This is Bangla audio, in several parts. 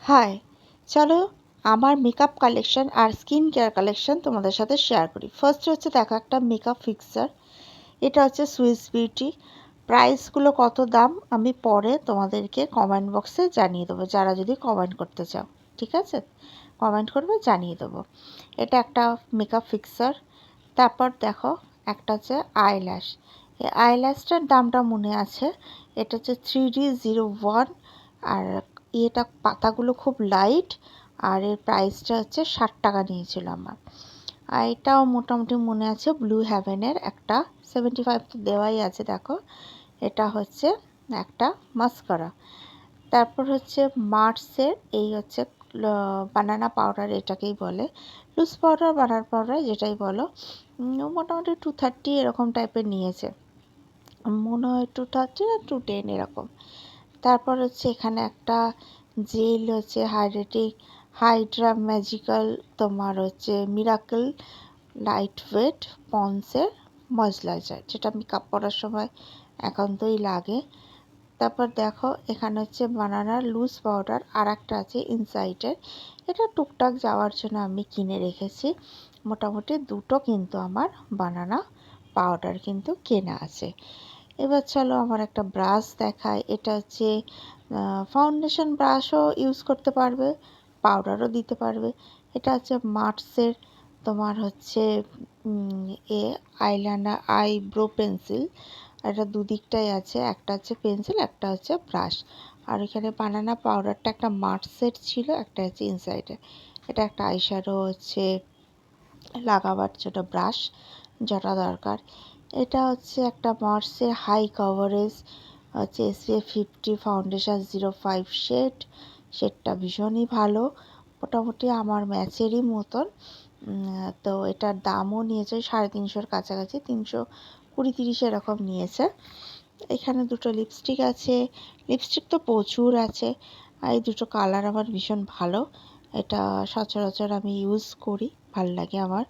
হাই, চলো আমার মেকআপ কালেকশন আর স্কিন কেয়ার কালেকশন তোমাদের সাথে শেয়ার করি। ফার্স্ট হচ্ছে দেখো একটা মেকআপ ফিক্সার। এটা হচ্ছে সুইস বিউটি। প্রাইসগুলো কত দাম আমি পরে তোমাদেরকে কমেন্ট বক্সে জানিয়ে দেবো, যারা যদি কমেন্ট করতে চাও। ঠিক আছে, কমেন্ট করবে, জানিয়ে দেবো। এটা একটা মেকআপ ফিক্সার। তারপর দেখো একটা হচ্ছে আইল্যাশ। এই আইল্যাশটার দামটা মনে আছে, এটা হচ্ছে 3D01। আর এটা পাতাগুলো খুব লাইট, আর এর প্রাইসটা হচ্ছে 60 টাকা নিয়েছিল আমার। আর এটাও মোটামুটি মনে আছে, ব্লু হ্যাভেনের একটা 75 তো দেওয়াই আছে। দেখো এটা হচ্ছে একটা মাস্কারা। তারপর হচ্ছে মার্সের এই হচ্ছে বানানা পাউডার, এটাকেই বলে লুজ পাউডার, বানানা পাউডার যেটাই বলো। মোটামুটি 230 এরকম টাইপের নিয়েছে, মনে হয় 230 না 210 এরকম। তারপর হচ্ছে এখানে একটা জেল হচ্ছে হাইড্রা ম্যাজিক্যাল, তোমার হচ্ছে মিরাকেল লাইট ওয়েট পন্সের ময়েশ্চারাইজার, যেটা মেকআপ করার সময় একান্তই লাগে। তারপর দেখো এখানে হচ্ছে বানানার লুজ পাউডার, আর একটা আছে ইনসাইটের। এটা টুকটাক যাওয়ার জন্য আমি কিনে রেখেছি। মোটামুটি দুটো কিন্তু আমার বানানা পাউডার কিন্তু কেনা আছে। এবার চলো আমার একটা ব্রাশ দেখায়। এটা হচ্ছে ফাউন্ডেশন ব্রাশও ইউজ করতে পারবে, পাউডারও দিতে পারবে। এটা হচ্ছে মার্সের, তোমার হচ্ছে এ আইলাইনার আইব্রো পেন্সিল। এটা দুদিকটাই আছে, একটা হচ্ছে পেন্সিল, একটা হচ্ছে ব্রাশ। আর এখানে বানানা পাউডারটা একটা মার্সের ছিল, একটা হচ্ছে ইনসাইডে। এটা একটা আইশ্যাডো হচ্ছে লাগাবার জন্য ব্রাশ যেটা দরকার। এটা হচ্ছে একটা মার্সের হাই কভারেজ হচ্ছে SPF 50 ফাউন্ডেশন 05 শেডটা ভীষণই ভালো, মোটামুটি আমার ম্যাচেরই মতন। তো এটার দামও নিয়েছে 350-এর কাছাকাছি, 320-30 এরকম নিয়েছে। এখানে দুটো লিপস্টিক আছে, লিপস্টিক তো প্রচুর আছে। আর এই দুটো কালার আমার ভীষণ ভালো, এটা সচরাচর আমি ইউজ করি, ভাল লাগে আমার।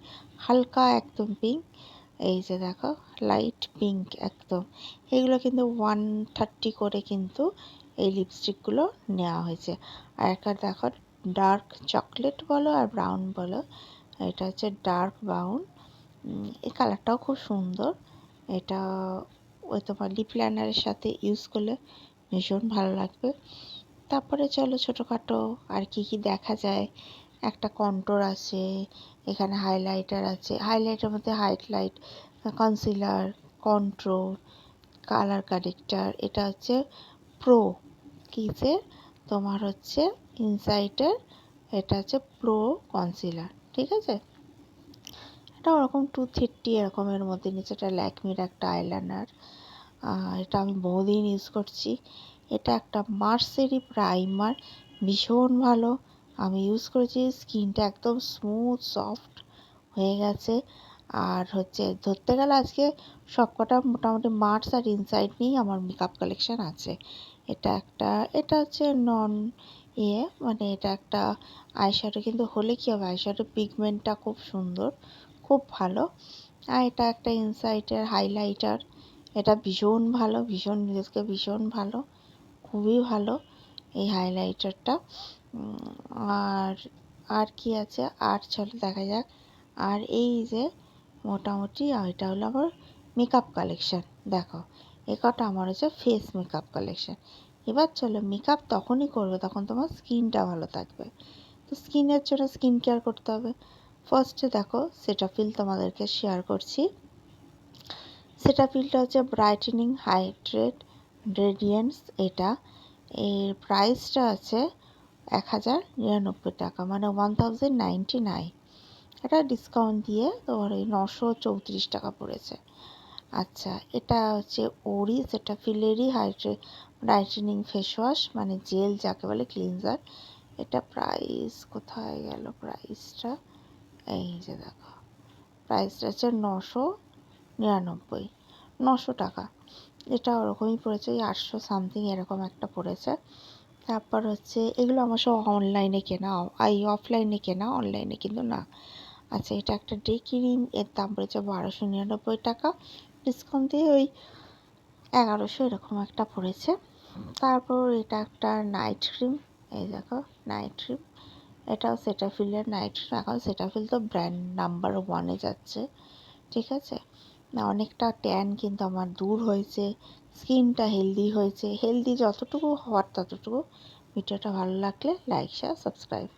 হালকা একদম পিঙ্ক, এই যে দেখো লাইট পিঙ্ক একদম। এগুলো কিন্তু 130 করে কিন্তু এই লিপস্টিকগুলো নেওয়া হয়েছে। আর একটা দেখো ডার্ক চকলেট বলো আর ব্রাউন বলো, এটা হচ্ছে ডার্ক ব্রাউন। এই কালারটাও খুব সুন্দর। এটা ওই তোমার লিপ লাইনারের সাথে ইউজ করলে ভীষণ ভালো লাগবে। তারপরে চলো ছোটোখাটো আর কি কি দেখা যায়। একটা কন্ট্রোর আছে, এখানে হাইলাইটার আছে, হাইলাইটের মধ্যে highlight, concealer, contour, colour corrector. এটা হচ্ছে প্রো কিসের, তোমার হচ্ছে ইনসাইটের। এটা হচ্ছে প্রো কনসিলার, ঠিক আছে। এটা ওরকম 230 এরকমের মধ্যে নিচে। এটা ল্যাকমির একটা আইলাইনার, এটা আমি বহুদিন ইউজ করছি। এটা একটা মার্সেরই প্রাইমার, ভীষণ ভালো, আমি ইউজ করেছি। স্কিনটা একদম স্মুথ সফট হয়ে গেছে। আর হচ্ছে ধরতে গেলে আজকে সবকটা মোটামুটি মার্স আর ইনসাইড নিয়েই আমার মেকআপ কালেকশান আছে। এটা হচ্ছে নন মানে এটা একটা আইশ্যাডো, কিন্তু হলে কী হবে, আইশ্যাডো পিগমেন্টটা খুব সুন্দর, খুব ভালো। আর এটা একটা ইনসাইটের হাইলাইটার, এটা ভীষণ ভালো, ভীষণ নিজেকে ভীষণ ভালো, খুবই ভালো এই হাইলাইটারটা। আর আর কি আছে, আর চলো দেখা যাক। আর এই যে মোটামুটি এটা হলো আমার মেকআপ কালেকশান। দেখো এ কটা আমার হচ্ছে ফেস মেকআপ কালেকশান। এবার চলো, মেকআপ তখনই করবে যখন তোমার স্কিনটা ভালো থাকবে। তো স্কিনের জন্য স্কিন কেয়ার করতে হবে। ফার্স্টে দেখো সেটাফিল তোমাদেরকে শেয়ার করছি। সেটাফিলটা হচ্ছে ব্রাইটেনিং হাইড্রেট রেডিয়েন্স। এটা এর প্রাইসটা আছে 1099 টাকা, মানে 1099। এটা ডিসকাউন্ট দিয়ে তোমার ওই 934 টাকা পড়েছে। আচ্ছা, এটা হচ্ছে ওরি সেটাফিলেরই ব্রাইটেনিং ফেস ওয়াশ, মানে জেল যাকে বলে, ক্লিনজার। এটা প্রাইস কোথায় গেল, প্রাইসটা এই যে দেখো, প্রাইসটা হচ্ছে 999 টাকা। এটা ওরকমই পড়েছে, ওই 800 সামথিং এরকম একটা পড়েছে। তারপর হচ্ছে এগুলো আমার সব অনলাইনে কেনা, অফলাইনে কেনা, অনলাইনে কিন্তু না। আচ্ছা, এটা একটা ডে ক্রিম, এর দাম পড়েছে 1299 টাকা, ডিসকাউন্ট দিয়ে ওই 1100 এরকম একটা পড়েছে। তারপর এটা একটা নাইট ক্রিম, এই দেখো নাইট ক্রিম, এটাও সেটাফিলের নাইট ক্রিম। এখন সেটাফিল তো ব্র্যান্ড নাম্বার 1-এ যাচ্ছে, ঠিক আছে। না অনেকটা ট্যান কিন্তু আমার দূর হয়েছে, স্কিনটা হেলদি হয়েছে। হেলদি যতটুকু হওয়ার ততটুকু। ভিডিওটা ভালো লাগলে লাইক, শেয়ার, সাবস্ক্রাইব।